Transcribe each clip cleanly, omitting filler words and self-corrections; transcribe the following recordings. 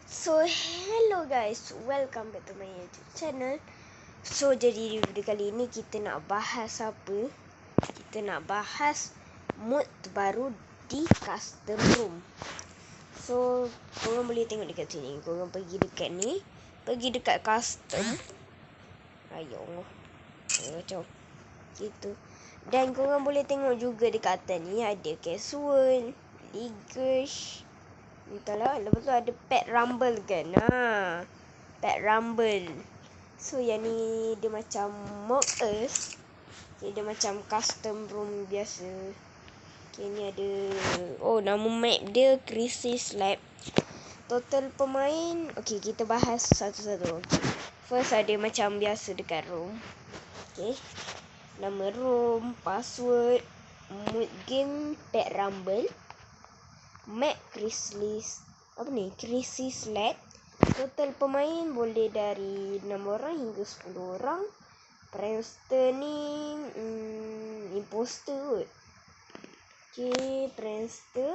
So hello guys, welcome back to my YouTube channel. So jadi video kali ini kita nak bahas apa? Kita nak bahas mod terbaru di custom room. So korang boleh tengok dekat sini. Korang pergi dekat ni, pergi dekat custom. Ayo macam gitu. Dan korang boleh tengok juga dekat atas ni ada casual, leagueish. Entahlah, lepas tu ada pet rumble kan. Pet rumble. So yang ni dia macam mock earth. Okay, dia macam custom room biasa. Okay, ni ada nama map dia Crisis Lab. Total pemain, okay, kita bahas satu-satu. Okay. First ada macam biasa dekat room. Okay, nama room, password, mood game, pet rumble, map Crisis Lab. Total pemain boleh dari 6 orang hingga 10 orang. Prankster ni imposter kot. Okay, prankster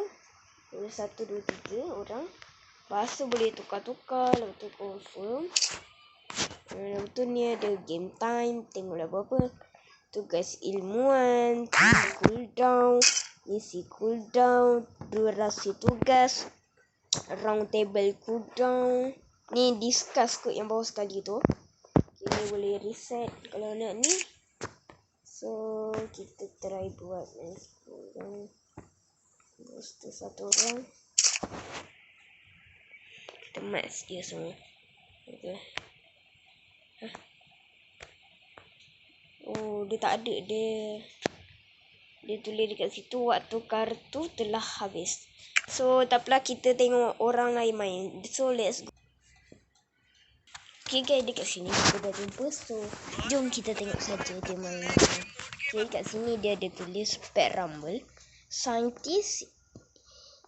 boleh 1, 2, 3 orang. Bahasa boleh tukar-tukar. Lepas tu confirm. Lepas tu ni ada game time. Tengoklah berapa. Tugas ilmuwan, cooldown, misi cooldown, durasi tugas, round table cooldown. Ni discuss kot yang bawah sekali tu. Okay, boleh reset kalau nak ni. So kita try buat orang. Booster 1 orang. Kita match dia semua. Okay. Dia tak ada. Dia tulis dekat situ waktu kartu telah habis. So tak apalah, kita tengok orang lain main. So let's go. Okay guys, dekat sini kita dah jumpa. So jom kita tengok saja dia main. Okay, kat sini dia ada tulis pet rumble, scientist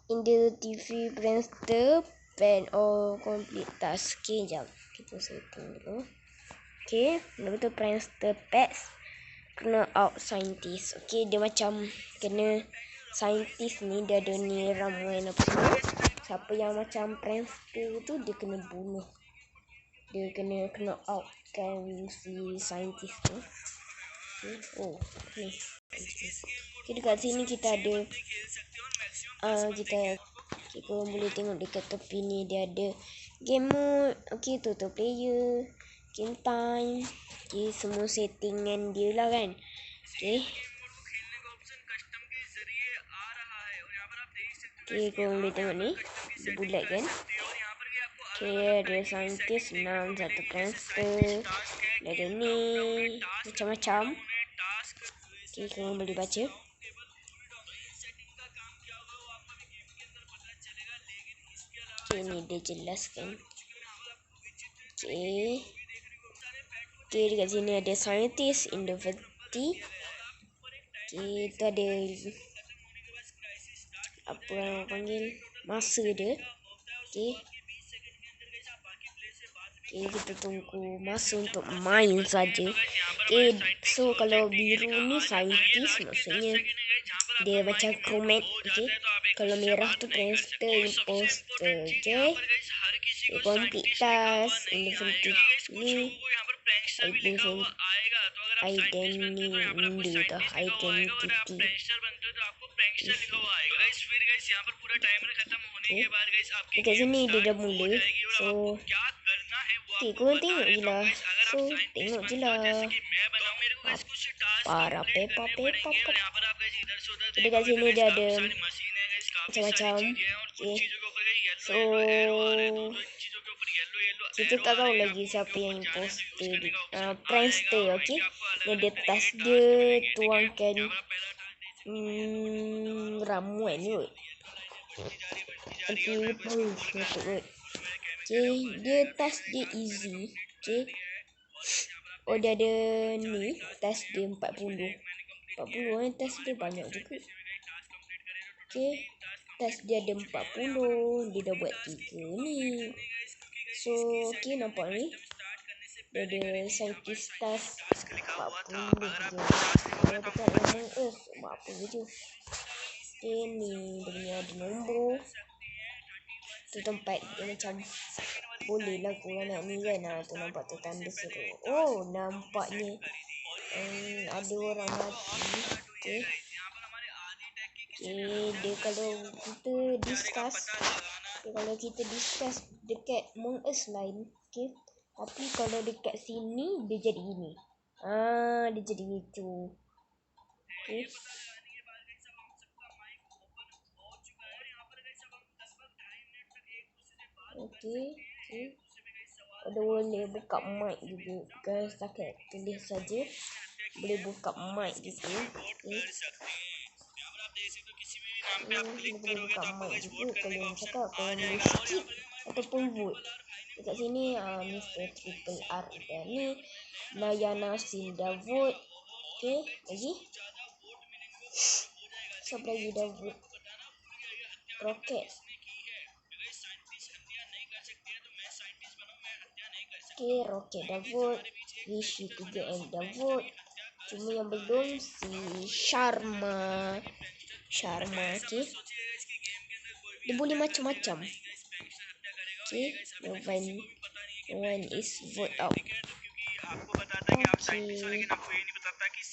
in the TV, prankster, pen or complete task. Okay, jap kita setting dulu. Okay, lepas tu prankster pets, kena out scientist. Okay, dia macam kena scientist ni, dia ada ni ramuan apa semua. Siapa yang macam prankster tu dia kena bunuh. Dia kena out kan si scientist tu. Okay. Okay, dekat sini kita ada korang boleh tengok dekat tepi ni dia ada game mode. Okay, total player, game time. Okay, semua settingan dia lah kan. Okay, korang boleh tengok ni, dia bulat kan. Okay, ada scientist 6, 1 prankster, ada ni macam-macam. Okay, korang boleh baca. Okay, ni dia jelaskan. Okay, dekat sini ada scientist in the verti. Okay, tu ada apa orang panggil masa dia. Okay, kita tunggu masa untuk main saja. Okay, so kalau biru ni scientist, maksudnya dia macam comet. Okay, kalau merah tu prankster, imposter. Okay, complete task, identity ni, dekat sini dia dah mula. So korang tengok je lah. Para pepa. Dekat sini dia ada macam-macam. Okay, so kita tak tahu lagi siapa yang imposter. Prankster. Okay, yang di atas dia tuangkan ramuan kot. Okay, dia task dia easy. Okay, dia ada ni, task dia 40 task dia banyak juga. Okay, task dia ada 40, dia dah buat 3 ni. So okay, nampak ni dia ada scientist task 40 je. Dia dekat Among Us buat apa je. Okay, ni dia punya ada nombor. tu tempat dia macam boleh lah korang nak ni kan. Tu nampak tu tanda seru. Oh, nampaknya ada orang mati. Okay. Dia kalau kita discuss dekat Among Us lain. Okay. Tapi kalau dekat sini dia jadi gini. Dia jadi gitu. Okay. Okay. Ada boleh buka mic juga. Guys, takkan tulis saja. Boleh buka mic gitu. Okay. Boleh buka mic juga kalau yang cakap. Kalau boleh skip ataupun vote. Dekat sini Mr. Triple R dah ni. Nayana Sin dah vote. Okay. Lagi. Siapa lagi dah vote? Rocket. Okay, Rocket dah vote. Rishi 3M dah vote. Cuma yang belum si Sharma. Okay. Dia boleh macam-macam. Okay. No one is vote out. Okay.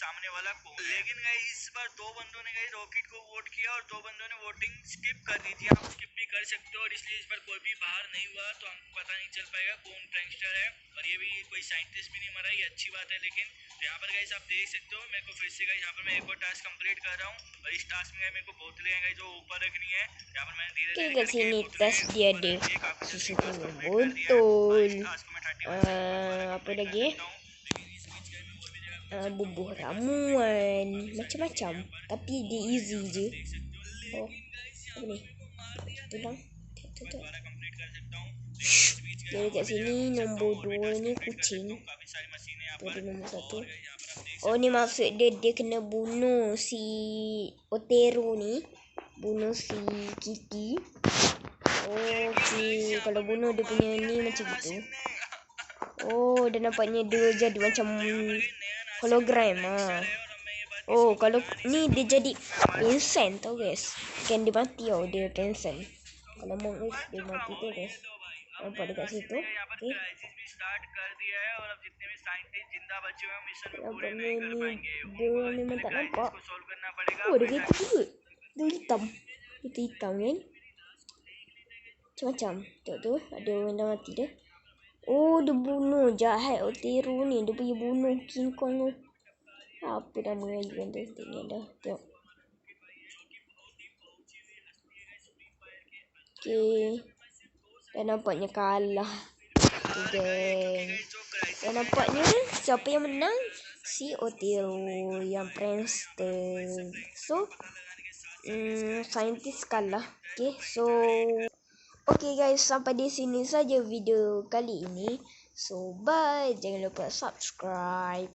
सामने वाला कौन, लेकिन गाइस इस बार 2 बंदों ने guys rocket को वोट किया और 2 बंदों ने वोटिंग स्किप कर दी थी। आप स्किप भी कर सकते हो और इसलिए इस बार कोई भी बाहर नहीं हुआ, तो हमको पता नहीं चल पाएगा कौन प्रैंकस्टर है। और ये भी कोई साइंटिस्ट भी नहीं मरा, ये अच्छी बात है। लेकिन तो यहाँ पर गाइस आप देख सकते हो, मेरे को फिर से गाइस यहाँ पर मैं एक और टास्क कंप्लीट कर रहा हूँ और इस टास्क में मेरे को बोतलें गाइस जो ऊपर रखनी है। यहाँ पर मैंने धीरे धीरे sini tes dia ada susu botol. Apa lagi? Bubuh ramuan, macam-macam. Tapi dia easy je. Oh, apa ni? Tulang. Jadi kat sini nombor 2 ni kucing. Tu ada nombor 1. Oh, ni maksud dia kena bunuh si Otero ni. Bunuh si Kiki. Okay, kalau bunuh dia punya ni macam gitu. Oh, dan nampaknya dia jadi macam hologram. Oh, kalau ni dia jadi Vincent tau guys. Kan dia mati tau, dia Vincent. Kalau Among Us dia mati tu guys. Nampak dekat situ. Okay. Nampaknya ni dia memang tak nampak. Oh, dia kereta juga. Dia hitam. Itu hitam kan. Macam-macam. Tengok tu, ada orang dah mati dah. Oh, dia bunuh jahat Otero ni. Dia pergi bunuh King Kong tu. Apa nama lagi kan tu? Tengok. Okay. Dan nampaknya kalah. Okay. Dan nampaknya siapa yang menang? Si Otero yang prankster. So, saintis kalah. Okay, so okay guys, sampai di sini saja video kali ini. So bye, jangan lupa subscribe.